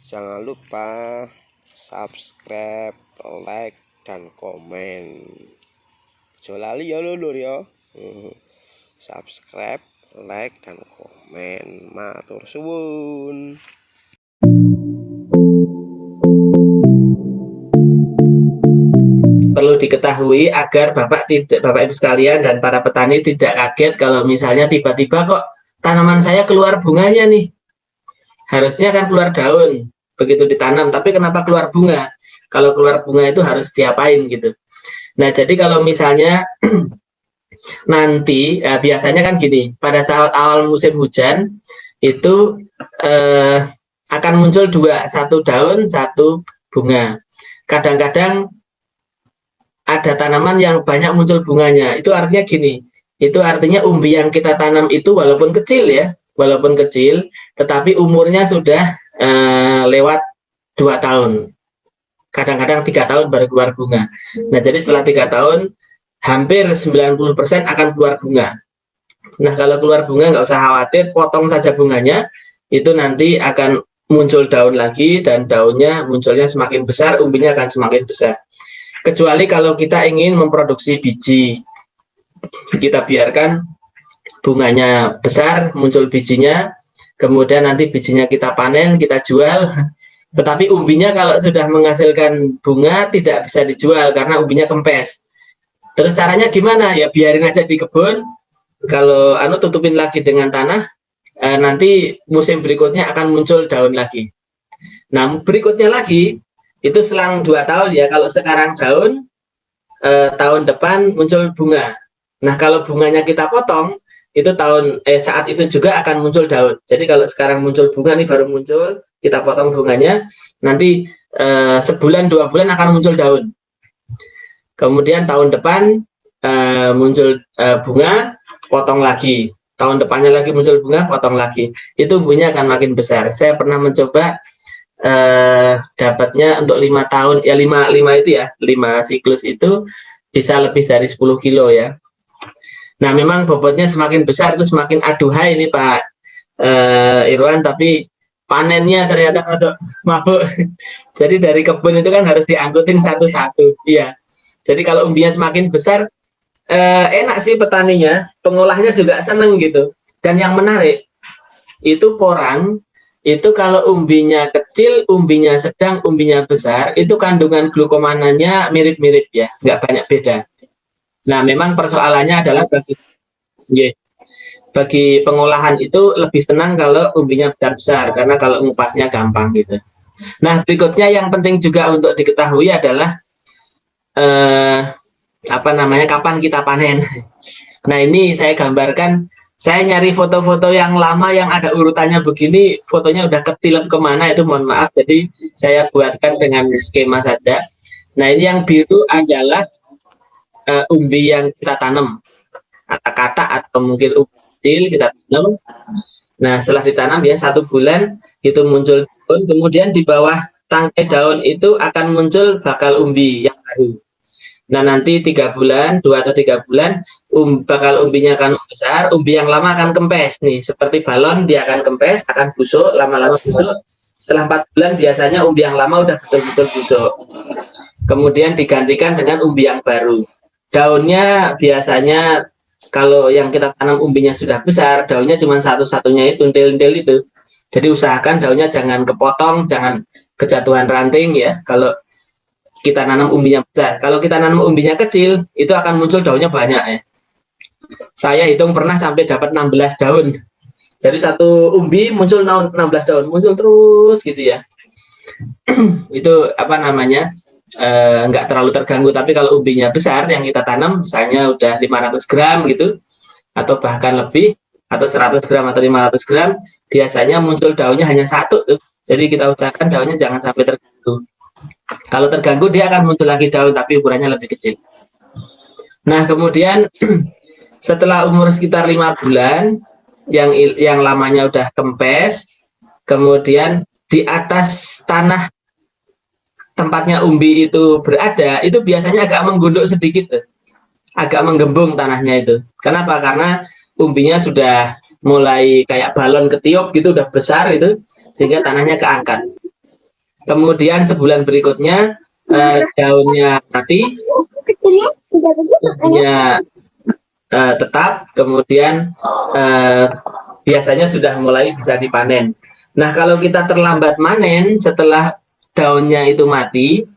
Jangan lupa subscribe, like, dan komen. Aja lali ya lur ya. Subscribe, like, dan komen. Matur suwun. Perlu diketahui agar Bapak Ibu sekalian dan para petani tidak kaget kalau misalnya tiba-tiba kok tanaman saya keluar bunganya nih. Harusnya kan keluar daun begitu ditanam, tapi kenapa keluar bunga? Kalau keluar bunga itu harus diapain gitu. Nah, jadi kalau misalnya nanti biasanya kan gini, pada saat awal musim hujan itu akan muncul dua, satu daun, satu bunga. Kadang-kadang ada tanaman yang banyak muncul bunganya. Itu artinya gini, itu artinya umbi yang kita tanam itu walaupun kecil ya, walaupun kecil, tetapi umurnya sudah lewat 2 tahun. Kadang-kadang 3 tahun baru keluar bunga. Nah, jadi setelah 3 tahun, hampir 90% akan keluar bunga. Nah, kalau keluar bunga nggak usah khawatir, potong saja bunganya, itu nanti akan muncul daun lagi, dan daunnya munculnya semakin besar, umbinya akan semakin besar. Kecuali kalau kita ingin memproduksi biji, kita biarkan bunganya besar, muncul bijinya, kemudian nanti bijinya kita panen, kita jual. Tetapi umbinya kalau sudah menghasilkan bunga tidak bisa dijual karena umbinya kempes. Terus caranya gimana? Ya biarin aja di kebun. Kalau tutupin lagi dengan tanah, nanti musim berikutnya akan muncul daun lagi. Nah, berikutnya lagi itu selang 2 tahun ya. Kalau sekarang daun, tahun depan muncul bunga. Nah, kalau bunganya kita potong, itu saat itu juga akan muncul daun. Jadi kalau sekarang muncul bunga nih, baru muncul, kita potong bunganya, nanti sebulan 2 bulan akan muncul daun. Kemudian tahun depan muncul bunga, potong lagi. Tahun depannya lagi muncul bunga, potong lagi. Itu bunyinya akan makin besar. Saya pernah mencoba dapatnya untuk 5 tahun, ya 5 itu ya, 5 siklus itu bisa lebih dari 10 kilo ya. Nah, memang bobotnya semakin besar itu semakin aduhai ini Pak Irwan, tapi panennya ternyata untuk mabuk. Jadi dari kebun itu kan harus diangkutin satu-satu. Iya. Jadi kalau umbinya semakin besar, enak sih petaninya, pengolahnya juga seneng gitu. Dan yang menarik, itu porang, itu kalau umbinya kecil, umbinya sedang, umbinya besar, itu kandungan glukomananya mirip-mirip ya, nggak banyak beda. Nah, memang persoalannya adalah bagi pengolahan itu lebih senang kalau umbinya besar-besar, karena kalau ngupasnya gampang gitu. Nah, berikutnya yang penting juga untuk diketahui adalah kapan kita panen. Nah, ini saya gambarkan, saya nyari foto-foto yang lama yang ada urutannya begini, fotonya udah ketilep kemana itu mohon maaf, jadi saya buatkan dengan skema saja. Nah, ini yang biru adalah umbi yang kita tanam, kata-kata atau mungkin umbi kecil kita tanam. Nah, setelah ditanam ya 1 bulan itu muncul daun, kemudian di bawah tangkai daun itu akan muncul bakal umbi yang baru. Nah, nanti 3 bulan, 2 atau 3 bulan, bakal umbinya akan besar, umbi yang lama akan kempes nih, seperti balon dia akan kempes, akan busuk, lama-lama busuk. Setelah 4 bulan biasanya umbi yang lama udah betul-betul busuk. Kemudian digantikan dengan umbi yang baru. Daunnya biasanya kalau yang kita tanam umbinya sudah besar, daunnya cuma satu-satunya itu, ndel-ndel itu. Jadi usahakan daunnya jangan kepotong, jangan kejatuhan ranting ya. Kalau kita nanam umbinya besar, kalau kita nanam umbinya kecil, itu akan muncul daunnya banyak ya. Saya hitung pernah sampai dapat 16 daun. Jadi satu umbi muncul 16 daun, muncul terus gitu ya. Itu nggak terlalu terganggu. Tapi kalau umbinya besar yang kita tanam, misalnya udah 500 gram gitu, atau bahkan lebih, atau 100 gram atau 500 gram, biasanya muncul daunnya hanya satu tuh. Jadi kita usahakan daunnya jangan sampai terganggu. Kalau terganggu dia akan muncul lagi daun, tapi ukurannya lebih kecil. Nah, kemudian setelah umur sekitar 5 bulan, yang lamanya udah kempes, kemudian di atas tanah tempatnya umbi itu berada, itu biasanya agak menggunduk sedikit, agak menggembung tanahnya itu. Kenapa? Karena umbinya sudah mulai kayak balon ketiup gitu, udah besar itu, sehingga tanahnya keangkat. kemudian sebulan berikutnya daunnya mati, umbinya tetap, kemudian biasanya sudah mulai bisa dipanen. Nah, kalau kita terlambat manen setelah daunnya itu mati,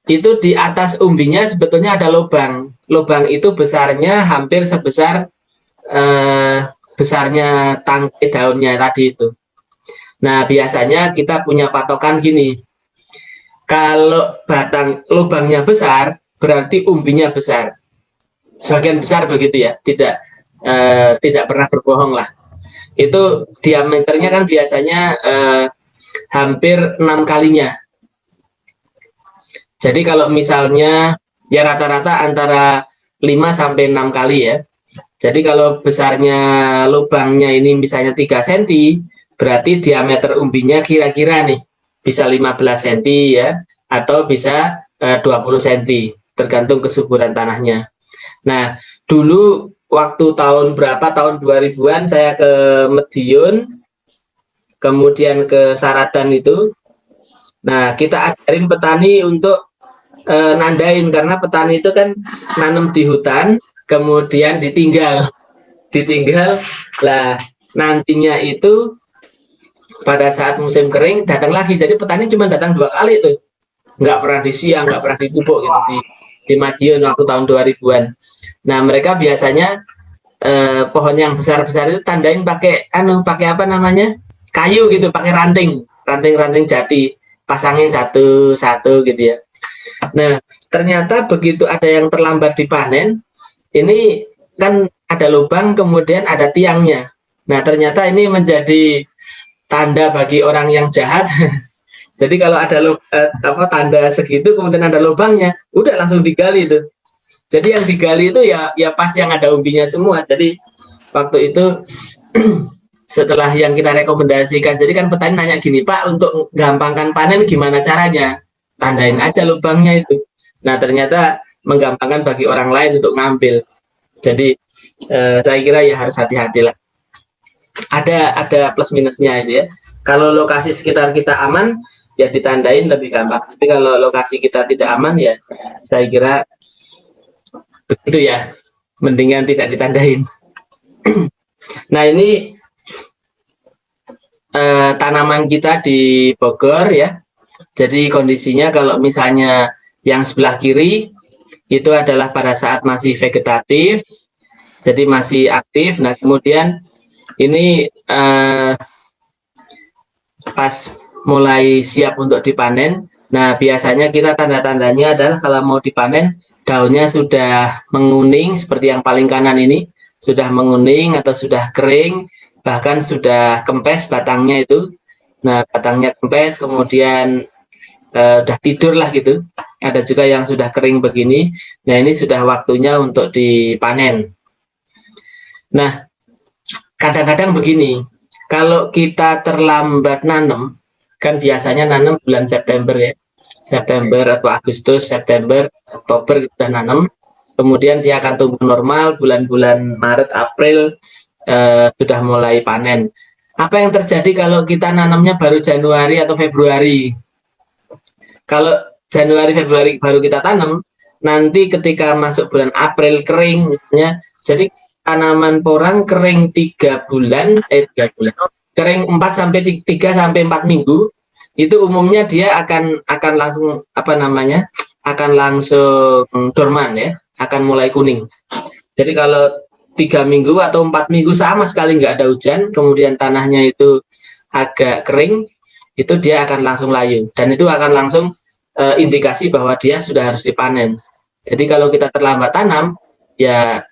itu di atas umbinya sebetulnya ada lubang. Lubang itu besarnya hampir sebesar besarnya tangkai daunnya tadi itu. Nah, biasanya kita punya patokan gini. Kalau batang lubangnya besar, berarti umbinya besar. Sebagian besar begitu ya, tidak pernah berbohong lah. Itu diameternya kan biasanya hampir 6 kalinya. Jadi kalau misalnya ya rata-rata antara 5 sampai 6 kali ya. Jadi kalau besarnya lubangnya ini misalnya 3 cm, berarti diameter umbinya kira-kira nih bisa 15 cm ya, atau bisa 20 cm, tergantung kesuburan tanahnya. Nah, dulu waktu tahun berapa, tahun 2000-an saya ke Medion, kemudian ke Saradan itu. Nah, kita ajarin petani untuk nandain, karena petani itu kan nanam di hutan, kemudian ditinggal lah, nantinya itu pada saat musim kering datang lagi. Jadi petani cuma datang 2 kali itu, nggak pernah di siang, nggak pernah di pupuk gitu di Madiun waktu tahun 2000-an. Nah, mereka biasanya pohon yang besar-besar itu tandain pakai pakai apa namanya, kayu gitu, pakai ranting jati, pasangin satu-satu gitu ya. Nah, ternyata begitu ada yang terlambat dipanen, ini kan ada lubang, kemudian ada tiangnya. Nah, ternyata ini menjadi tanda bagi orang yang jahat. Jadi kalau ada tanda segitu, kemudian ada lubangnya, udah langsung digali itu. Jadi yang digali itu ya pas yang ada umbinya semua. Jadi waktu itu setelah yang kita rekomendasikan, jadi kan petani nanya gini, Pak, untuk gampangkan panen gimana caranya? Tandain aja lubangnya itu. Nah, ternyata menggampangkan bagi orang lain untuk ngambil. Jadi saya kira ya harus hati-hati lah. Ada plus minusnya itu ya. Kalau lokasi sekitar kita aman, ya ditandain lebih gampang. Tapi kalau lokasi kita tidak aman, ya saya kira begitu ya, mendingan tidak ditandain. Nah, ini tanaman kita di Bogor ya. Jadi kondisinya kalau misalnya yang sebelah kiri itu adalah pada saat masih vegetatif, jadi masih aktif. Nah, kemudian ini pas mulai siap untuk dipanen. Nah, biasanya kita tanda-tandanya adalah kalau mau dipanen, daunnya sudah menguning seperti yang paling kanan ini, sudah menguning atau sudah kering, bahkan sudah kempes batangnya itu. Nah, batangnya kempes, kemudian udah tidur lah gitu. Ada juga yang sudah kering begini. Nah, ini sudah waktunya untuk dipanen. Nah, kadang-kadang begini, kalau kita terlambat nanam, kan biasanya nanam bulan September ya, September atau Agustus, September, Oktober kita nanam, kemudian dia akan tumbuh normal, bulan-bulan Maret, April sudah mulai panen. Apa yang terjadi kalau kita nanamnya baru Januari atau Februari? Kalau Januari, Februari baru kita tanam, nanti ketika masuk bulan April kering, misalnya, jadi tanaman porang kering 3 bulan, kering 4 sampai 3 sampai 4 minggu, itu umumnya dia akan langsung akan langsung dorman ya, akan mulai kuning. Jadi kalau 3 minggu atau 4 minggu sama sekali nggak ada hujan, kemudian tanahnya itu agak kering, itu dia akan langsung layu, dan itu akan langsung indikasi bahwa dia sudah harus dipanen. Jadi kalau kita terlambat tanam, ya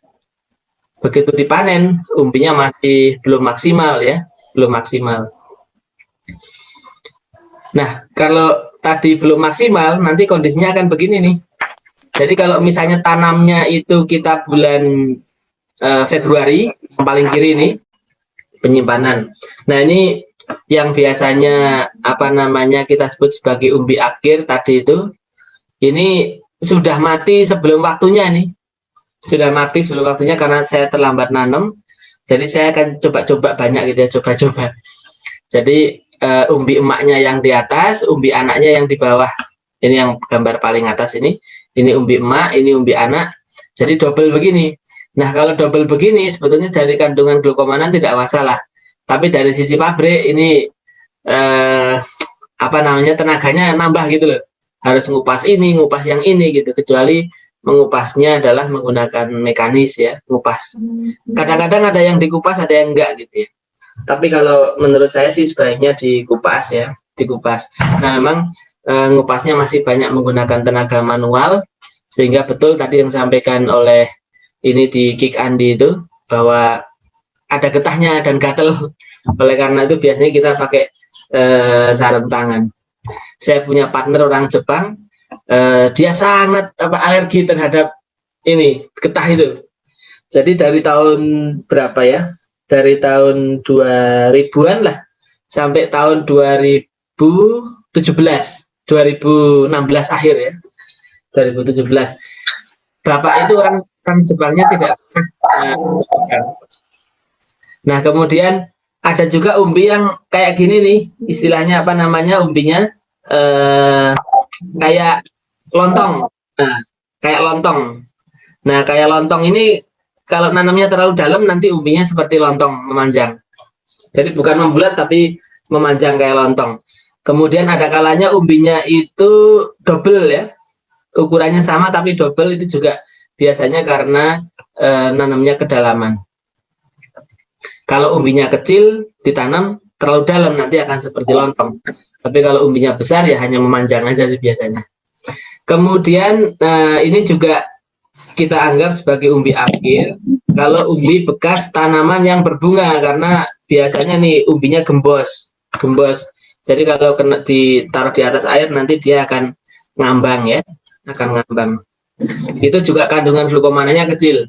begitu dipanen umbinya masih belum maksimal ya, belum maksimal. Nah, kalau tadi belum maksimal, nanti kondisinya akan begini nih. Jadi kalau misalnya tanamnya itu kita bulan Februari, yang paling kiri ini penyimpanan. Nah, ini yang biasanya kita sebut sebagai umbi akhir tadi itu, ini sudah mati sebelum waktunya nih. Sudah mati sebelum waktunya karena saya terlambat nanam. Jadi saya akan coba-coba banyak gitu ya, coba-coba. Jadi umbi emaknya yang di atas, umbi anaknya yang di bawah. Ini yang gambar paling atas ini umbi emak, ini umbi anak. Jadi double begini. Nah, kalau double begini sebetulnya dari kandungan glukomanan tidak masalah. Tapi dari sisi pabrik ini apa namanya, tenaganya nambah gitu loh. Harus ngupas ini, ngupas yang ini gitu. Kecuali mengupasnya adalah menggunakan mekanis ya, ngupas. Kadang-kadang ada yang dikupas, ada yang enggak gitu ya. Tapi kalau menurut saya sih sebaiknya dikupas ya, dikupas. Nah, memang ngupasnya masih banyak menggunakan tenaga manual, sehingga betul tadi yang disampaikan oleh ini di Kick Andi itu, bahwa ada getahnya dan gatel. Oleh karena itu biasanya kita pakai sarung tangan. Saya punya partner orang Jepang, dia sangat alergi terhadap ini getah itu. Jadi dari tahun berapa ya? Dari tahun 2000-an lah sampai tahun 2017, 2016 akhir ya. 2017. Bapak itu orang Jepangnya tidak pernah. Nah, kemudian ada juga umbi yang kayak gini nih, istilahnya apa namanya, umbinya kayak lontong. Nah, kayak lontong. Nah, kayak lontong ini kalau nanamnya terlalu dalam nanti umbinya seperti lontong, memanjang. Jadi bukan membulat tapi memanjang kayak lontong. Kemudian ada kalanya umbinya itu double ya. Ukurannya sama tapi double, itu juga biasanya karena nanamnya kedalaman. Kalau umbinya kecil ditanam terlalu dalam nanti akan seperti lontong. Tapi kalau umbinya besar ya hanya memanjang aja sih biasanya. Kemudian ini juga kita anggap sebagai umbi akhir kalau umbi bekas tanaman yang berbunga, karena biasanya nih umbinya gembos. Jadi kalau kena ditaruh di atas air nanti dia akan ngambang ya, akan ngambang. Itu juga kandungan glukomananya kecil.